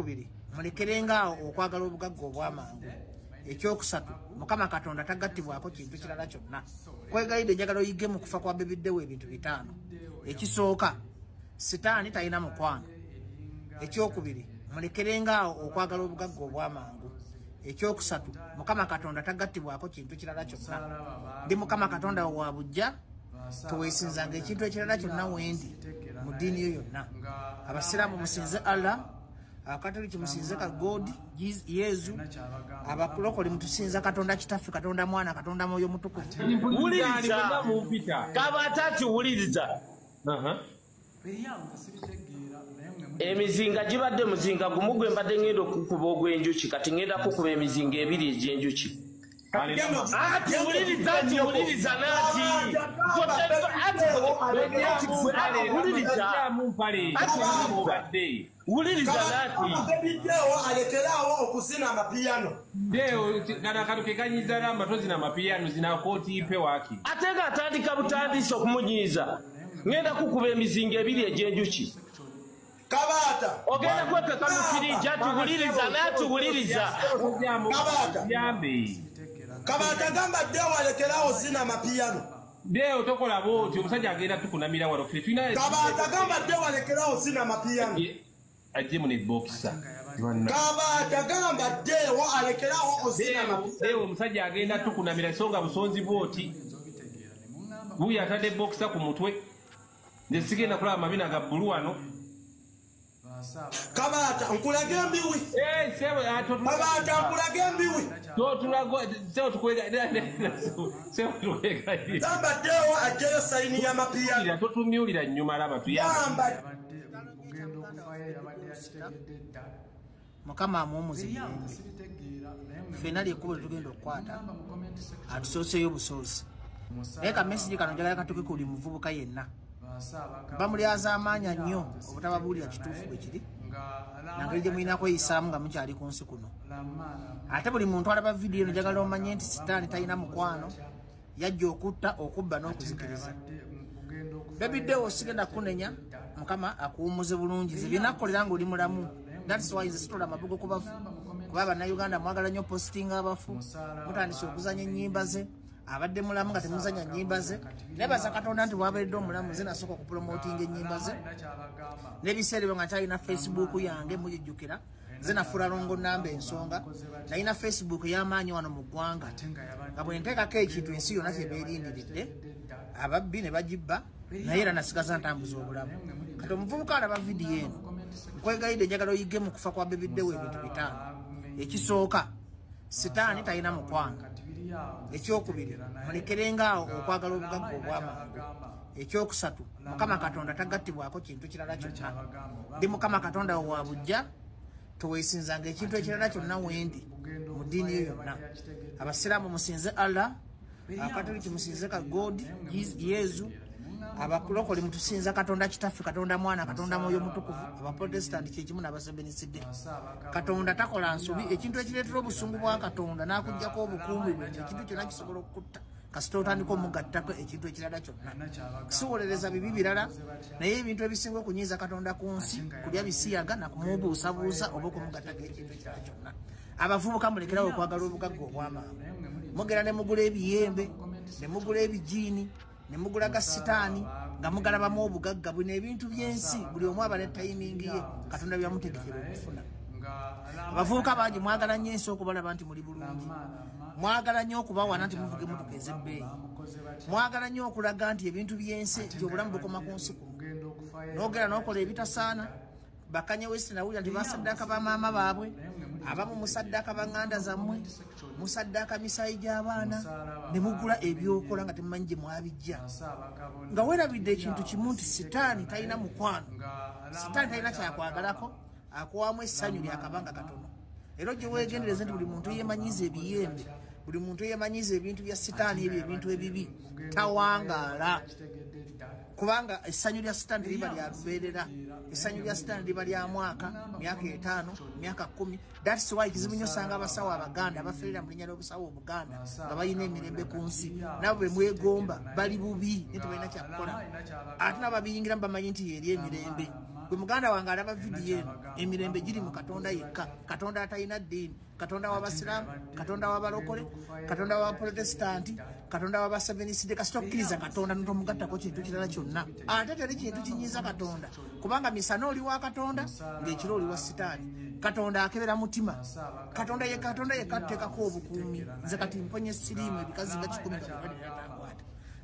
kubiri mulekerenga okwagala obugagga obwamangu. Ekyokusatu Mukama Katonda tagattibwako kintu kirala kyonna. Kwegayidde njagala oyige mu kufa kwa bebiddewo ebintu bitaano. Ekisooka Sitaani talina mukwano. Ekyokubiri mulekerenga okwagala obugagga obwamangu. Ekyokusatu Mukama Katonda tagattibwako kintu kirala kyonna. Ndi Mukama Katonda wa bujja toweesinzanga ekintu ekirala kyonna wendi mu ddiini yo yonna. Abasiraamu musinze Allah, Abakatoliki musinze ka God Yesu, abakulokole mutusinza Katonda Kitaffe, Katonda Mwana, Katonda Mwoyo Mutukuvu. Wuliriza kabatati wuliriza. Emizinga gibadde muzinga gumu gwe mbadde ngenda okukuba ogw'enjuki, kati ngenda kukuba emizinga ebiri egy'enjuki. Ati wuliriza nati wuliriza nati alekerawo okuzina amapiyano deo kana katukekanyiza n'amatozi n'amapiyano zina kooti ipe waki ate nga atandika butandisi okumunyiiza. Ngenda kukuba emizinga ebiri egy'enjuki. Kabata ogenda kwekaka mu firiji ati wuliriza nati wuliriza. Kabata gamba deo alekerawo zina amapiyano. Deo tokola boti omusajja agenda tukunamira wano ffe tulina Kabata gamba deo alekerawo zina amapiyano. ajje mu ne boxer. Kabata gamba deo alekerawo zina amapiyano. Deo omusajja agenda tukunamira songa busonzi bwoti. Buya atadde boxer ku mutwe. Ne sigenda kulaba mabina ga bulu wano. Kabata nkulage embiwi. Sebo ato. Kabata nkulage embiwi. Tulago sebo tukwega sebo tukwega. Gamba deo ajjeyo sayini ya mapiyano. Ira totumyulira nyuma laba tuyamba. Mukama amumuzi finali ekubo tugenda okukwata atusoseyo obusoose. Eka message kano njagala katuke kuli muvubuka yenna. Bamulyaza amaanya nnyo obutababuulira kituufu bwe kiri. Nangeri gye mulina kweyisaamu nga mukyali ku nsi kuno. Ate buli muntu alaba vidiyo eno njagala omanye nti Sitaani talina mukwano, yajja okutta, okubba n'okuzikiriza. Bebiddewo sigenda kunenya, Mukama akuwummuze bulungi. Ze byenakkolera ng'oli mulamu. That's why nze sitola amabugo ku bafu. Kuba Bannayuganda mwagala nnyo postinga abafu. Mutandise okuzanya ennyimba ze. Abadde mulamu nga temuzanya nnyimba ze. Nebaza Katonda nti bw'abaledde omulamu ze nasooka okupromotinga ennyimba ze. N'ebiseera ebyo nga nkyalina Facebook yange mujijjukira. Ze nafuula longo namba ensonga. Nalina Facebook y'amaanyi wano mu ggwanga. Nga bwe nteekako ekintu ensi yonna kyebeerindiridde. Ababbi ne bagibba. Naye era nasigaza ntambuza obulamu. Kati omuvubuka alaba vidiyo eno. Nkwegayidde njagala oyige mu kufa kwa bebiddewo ebintu bitaano. Ekisooka Sitaani talina mukwano. Ekyokubiri mulekerenga okwagala obugagga obwamangu. Ekyokusatu Mukama Katonda tagattibwako kintu kirala kyonna. Ndi Mukama Katonda wa bujja toweesinzanga ekintu ekirala kyonna wendi mu ddiini yo yonna. Abasiraamu musinze Allah, Abakatoliki musinze ka God Yesu, abakulokole mutusinza Katonda Kitaffe, Katonda Mwana, Katonda Mwoyo Mutukuvu. Abaprotestanti kyekimu n'abasebeniside. Katonda takola nsobi. Ekintu ekireetera obusungu bwa Katonda n'akuggyako obukuumi bwe, ekintu kyonna kisobola okutta kasita otandika omugattako ekintu ekirala kyonna. Kisobolereza bibi birala, naye ebintu ebisinga okunyiiza Katonda ku nsi kulya bisiyaga na kumubuusabuusa oba okumugattako ekintu ekirala kyonna. Abavubuka mulekerawo okwagala obugagga obwamangu. Mugera ne mugula ebiyembe, ne mugula ebijiini, ne mugula ga Sitaani nga mugalabamu obugagga. Bino ebintu by'ensi buli omu aba ne tayimingi ye Katonda byamutegekera okufuna. Abavubuka bangi mwagala nnyo ensi okubalaba nti muli bulungi. Mwagala nnyo okubawana nti muvuge emmotoka ez'ebbeeyi. Mwagala nnyo okulaga nti ebintu by'ensi nti obulamu bukoma ku nsi kuno. N'ogera n'okola ebitasaana. Bakanye West nawulira nti basaddaaka ba maama baabwe, abamu musaddaaka banganda zammwe, musaddaaka misaayi gy'abaana, ne mugula ebyokola nga temumanyi gye mwabijja. Nga weerabidde ekintu kimu nti Sitaani talina mukwano. Sitaani talina kyakwagalako, akuwaamu essanyu lyakabanga katono. Era gye weegendereze nti buli muntu yeemanyiiza ebiyembe, buli muntu yeemanyiiza ebintu bya Sitaani ebyo ebintu ebibi, tawangaala. Kubanga essanyu lya Sitaani liba lya lubeerera. Essanyu lya Sitaani liba lya mwaka, myaka 5, myaka 10. That's why kizibu nnyo osanga abasawo Abaganda abaferera mu linnya ly'obusawo Obuganda nga balina emirembe ku nsi. Nabo be mwegomba bali bubi ne tebalina kyakukola. Ate n'ababiyingiramu bamanyi nti yeri emirembe. gwe muganda wange alaba vidiyo eno emirembe giri mu Katonda yekka, Katonda atalina ddiini, Katonda w'abasiraamu, Katonda w'abalokole, Katonda w'abaprotestanti, Katonda w'abaseveniside. Kasita okkiriza Katonda notomugattako kintu kirala kyonna. Ate teri kintu kinyiiza Katonda, kubanga misana oli wa Katonda ng'ekiro oli wa Sitaani. Katonda akebera mutima, Katonda yekka atuteekako obukuumi. Nze kati mponye siriimu ebikazi nga 10 nga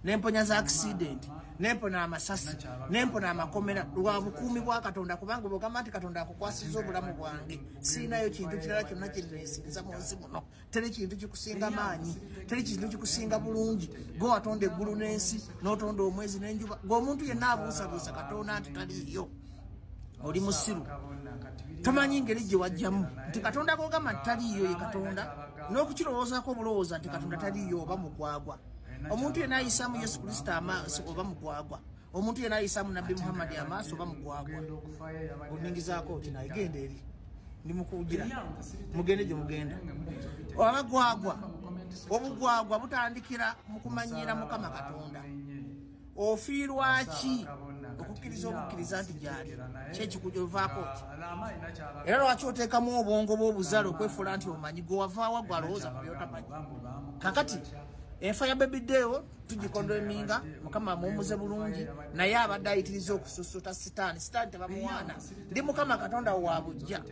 nemponya za accident, nempona amasasi, nempona amakomera lwa bukuumi bwa Katonda, kubanga bwogamba nti Katonda akukwasiza obulamu bwange siinayo kintu kirala kyonna kyenneesinza mu nsi muno. Teri kintu kikusinga maanyi, teri kintu kikusinga bulungi. Gwe watonda eggulu n'ensi n'otonda omwezi n'enjuba. Ng'omuntu yenna abuusabuusa Katonda nti taliiyo, oli musiru, tomanyi ngeri gye wajjamu nti Katonda gogamba nti taliiyo ye Katonda, n'okukirowoozaako obulowooza nti Katonda taliiyo oba mugwagwa. Omuntu yenna ayisaamu Yesu Kristo amaaso oba mugwagwa. Omuntu yenna ayisaamu Nabbi Muhammad amaaso oba mugwagwa. Oningizaako oti naye genda eri ndimukugira mugende gye mugenda. Abagwagwa, obugwagwa butandikira mu kumanyira Mukama Katonda. Ofiirwa ki okukkiriza obukkiriza nti gyali kyekikujovaako ki? Era lwaki oteekamu obwongo bw'obuzalo okwefuula nti omanyi gwe wavaawa gwe alowooza ku byotamanyi? Kakati enfa ya Baby Deo tugikondominga, Mukama mumuze bulungi, naye abadde ayitiriza okususuta Sitaani. Sitaani tebamuwaana, ndi Mukama Katonda wa bujja.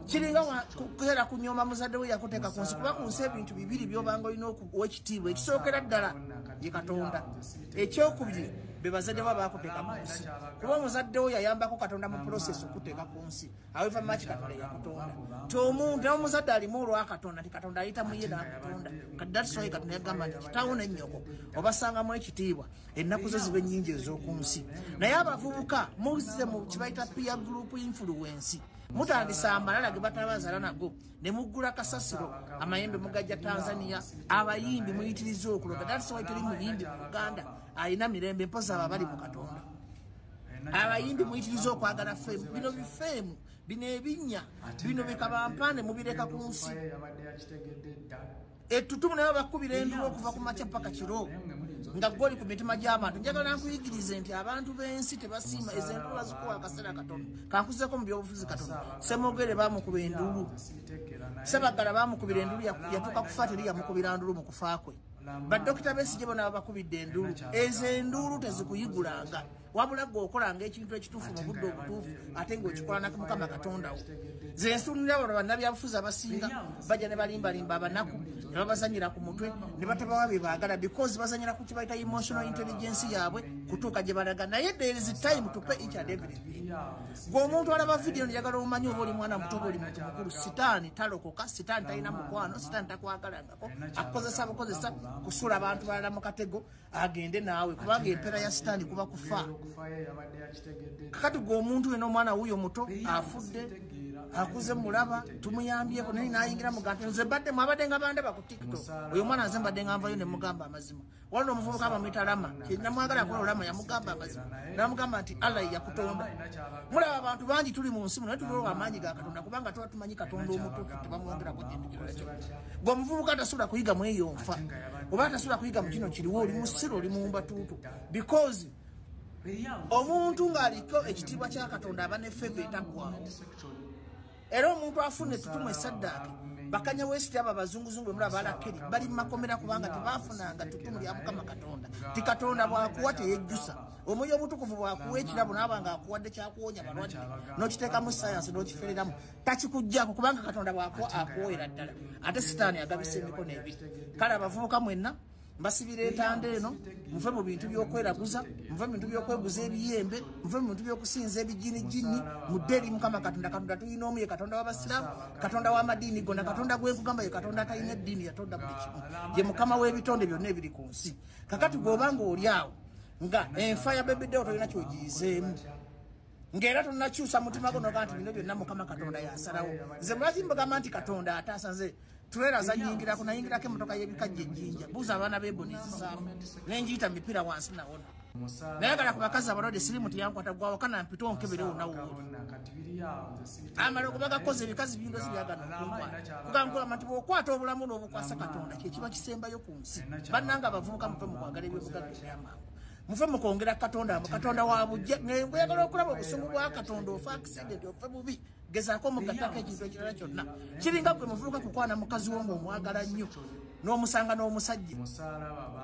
Kiringa kukeera kunyooma muzadde we yakuteeka ku nsi, kuba ku nsi ebintu bibiri by'obanga olina okuwa ekitiibwa. Ekisookera ddala ye Katonda, ekyokubiri be bazadde bo baakuteeka ku nsi, kuba omuzadde we yayambako Katonda mu process okuteeka ku nsi. However much Katonda yakutonda, tomuntu naye omuzadde alimu olwa Katonda nti Katonda ayita mu ye n'akutonda. Kati that's why Katonda yagamba nti kitaawo ne nnyoko obasangamu ekitiibwa, ennaku zo zibe nnyingi ez'oku nsi. Naye abavubuka muzze mu kibayita peer group influence, mutandisa amalala ge batabazaala nago ne muggula kasasiro, amayembe mugajja Tanzania, abayimbi muyitiriza okuloga. That's why teri muyimbi mu Uganda alina mirembe, mpoza aba bali mu Katonda. Abayimbi muyitiriza okwagala femu, bino bifemu bino ebinnya bino bikabampane mubireka ku nsi. Ettutumu nayo bakubira endulo okuva ku makya paka kiro nga goli ku mitima gy'abantu. Njagala nkuyigirize nti abantu b'ensi tebasiima ez'endulu bazikuwa akaseera katono. Kankuzeko mu byobufuzi katono. Semogere bamukuba endulu, Sebagala bamukubira endulu yatuuka kufa, teri yamukubira ndulu mu kufa kwe. Badokita Besigye bona bakubidde endulu. Ezo endulu tezikuyigulanga, wabula gwe okolanga ekintu ekituufu mu budde obutuufu ate ng'okikola na Mukama Katonda wo. Ze ensuulira bano bannabyabufuzi abasinga bajja ne balimbalimba abanaku ne babazanyira ku mutwe ne batabawa bye baagala, because bazanyira ku kibayita emotional intelligence yaabwe kutuuka gye balaga. Naye there is time to pay each and everything. Gwe omuntu alaba vidiyo njagala omanyi oba oli mwana muto oba oli muntu mukulu, Sitaani talokoka, Sitaani talina mukwano, Sitaani takwagalangako, akukozesa bukozesa kusula abantu balala mu katego agende naawe, kubanga empeera ya Sitaani kuba kufa. Kakati gwe omuntu wena omwana wuyo muto afudde akuze mulaba tumuyambyeko naye nayingira mugantu. Nze badde mwabadde nga bandaba ku TikTok, oyo mwana nze mbadde nga nvayo ne mugamba amazima. Waliwo omuvubuka bamuyita Lama, namwagala kulo Lama yamugamba amazima, namugamba nti Allah yakutonda. Mulaba abantu bangi tuli mu nsi muno naye tuliwo amaanyi ga Katonda, kubanga tuba tumanyi Katonda omutuufu tebamwongerako gyendikiro ekyo. Gwe omuvubuka tasula kuyiga mu eyo nfa, oba tasula kuyiga mu kino kiriwo, oli musiru, oli mumbatuutu, because omuntu ng'aliko ekitiibwa kya Katonda aba ne feva etaggwawo. Era omuntu afuna ettutumu esaddaake, bakanya West aba abazunguzungu mulaba balakeri bali makomera kubanga tebafunanga ttutumu lya Mukama Katonda. Ti Katonda bw'akuwa teyejjusa, omwoyo omutukuvu bw'akuwa ekirabo naaba ng'akuwadde kyakuwonya balwadde n'okiteekamu sayansi n'okifereramu takikuggyako, kubanga Katonda bw'akuwa akuwoera ddala. Ate Sitaani agabisa emikono ebiri. Kale abavubuka mwenna mbasibira entanda eno, muve mu bintu by'okweraguza, muve mu bintu by'okweguza ebiyembe, muve mu bintu by'okusinza ebijinijini, mudde eri Mukama Katonda. Katonda tulina omu, ye Katonda w'abasiraamu, Katonda w'amadiini gonna, Katonda gwekugamba ye Katonda atalina eddiini, yatonda buli kimu, ye Mukama w'ebitonde byonna ebiri ku nsi. Kakati gw'obanga oli awo nga enfa ya Baby Deo tolina kyogiyizeemu, ng'era tonnakyusa mutima gwo noga nti bino byonna Mukama Katonda yasalawo. Nze mulaki mbagamba nti Katonda ataasa, nze tuleraza nyingirako, nayingirako emmotoka y'ebikajja ejjinja, buuza abaana b'ebonezesaamu nenjiyita mipiira wansi nawona. Nayagala ku bakazi abalwadde sirimu teyankwata, gwawakana mpita onkeberewo nawuuli. Amala okuba gakoze ebikazi bindozi byagana okunkwata, kugambula nti bw'okwata obulamu n'obukwasa Katonda kye kiba kisembayo ku nsi. Bannanga abavubuka muve mu kwagala ebyobugagga eby'amangu. mufe mukongera katonda wa bujja ngwe yagala okulaba obusungu bwa katonda ofa accident ofa bubi gezaako mugatako ekintu ekirala kyonna kiringa gwe muvubuka kukwana mukazi wo ng'omwagala nnyo n'omusanga n'omusajja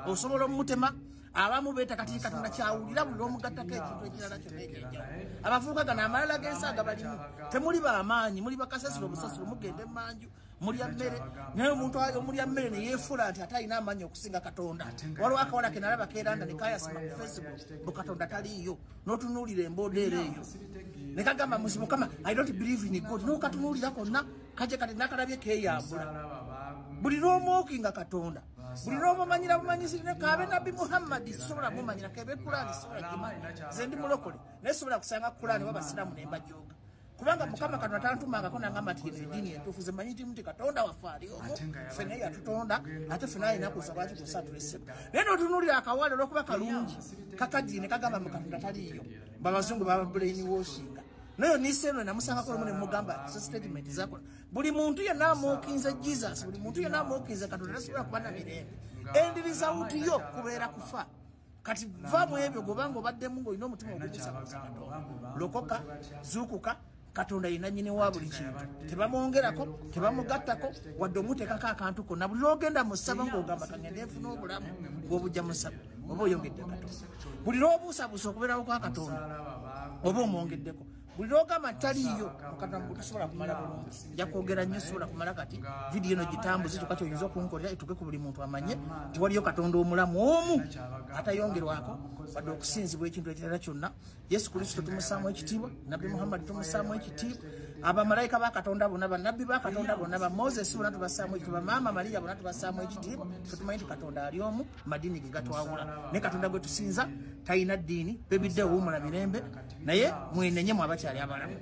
osobola omutema abamu beeta kati katonda kyawulira buli omugattako ekintu ekirala kyonna ekyenjawulo abavubuka gano amalala g'ensaaga balimu temuli bamaanyi muli bakasasiro obusasiro mugenda emmanju mulya mmere naye omuntu omulya mmere ne yeefuula nti ate alina amaanyi okusinga katonda waliwo akawala kenalaba keeranda ne kayasima ku facebook bu katonda taliiyo n'otunuulira emboodeera eyo ne kagamba mukama I don't believe in God n'okatunuulira konna kaje kati nakalabye keeyambula buli n'omwokinga katonda buli n'omumanyira bumanyisiri ne kaabe nabbi muhammadi sisobola mumanyira kebe kulaani sisobola gimanyi nze ndi mulokole naye sisobola kusanga kulaani wabasiraamu ne mbajooga kubanga mukama katonda tantumangako nangamba nti eddiini entuufu ze manyi nti katonda waffe ali omu ffe naye yatutonda ate ffe naye nakusa lwaki tusa tuleseko naye notunuulira akawala olwokuba kalungi kakaddiine kagamba mu katonda taliiyo babazungu baba brain washinga nayo niseeno namusangako lumu ne mugamba statement zakola buli muntu yenna amwokinze jesus buli muntu yenna amwokinze katonda tasobola kuba na mirembe endirizawuti yo kubeera kufa kati va mu ebyo gobanga obaddemu ng'olina omutima ogugusakuza katonda lokoka zuukuka katonda yina nnyini wa buli kintu tebamwongerako tebamugattako wadde omuteekako akantu konna buli lwogenda mu ssaba ng'ogamba kangende nfuna obulamu ng'obujja mu ssaba oba oyongedde katonda buli lw'obuusabuusa okubeerawo kwa katonda oba omwongeddeko buli lwogamba taliiyo mukatonda tosobola kumala bulungi nja kwogera nnyo sobola kumala kati vidiyo eno gitambuze kyokka kyoyinza okunkolera etuke ku buli muntu amanye nti waliyo katonda omulamu omu atayongerwako wadde okusinzibwa ekintu ekirala kyonna yesu kristo tumusaamu ekitiibwa nabbi muhammadi tumusaamu ekitiibwa abamalayika ba katonda bonna bannabbi ba katonda bonna ba moses bonna tubasaamu ekitiibwa maama mariya bonna tubasaamu ekitiibwa fe tumanyi nti katonda ali omu madiini ge gatwawula naye katonda gwe tusinza talina ddiini bebidde owuumula mirembe naye mwenenye mu abakyali abalamu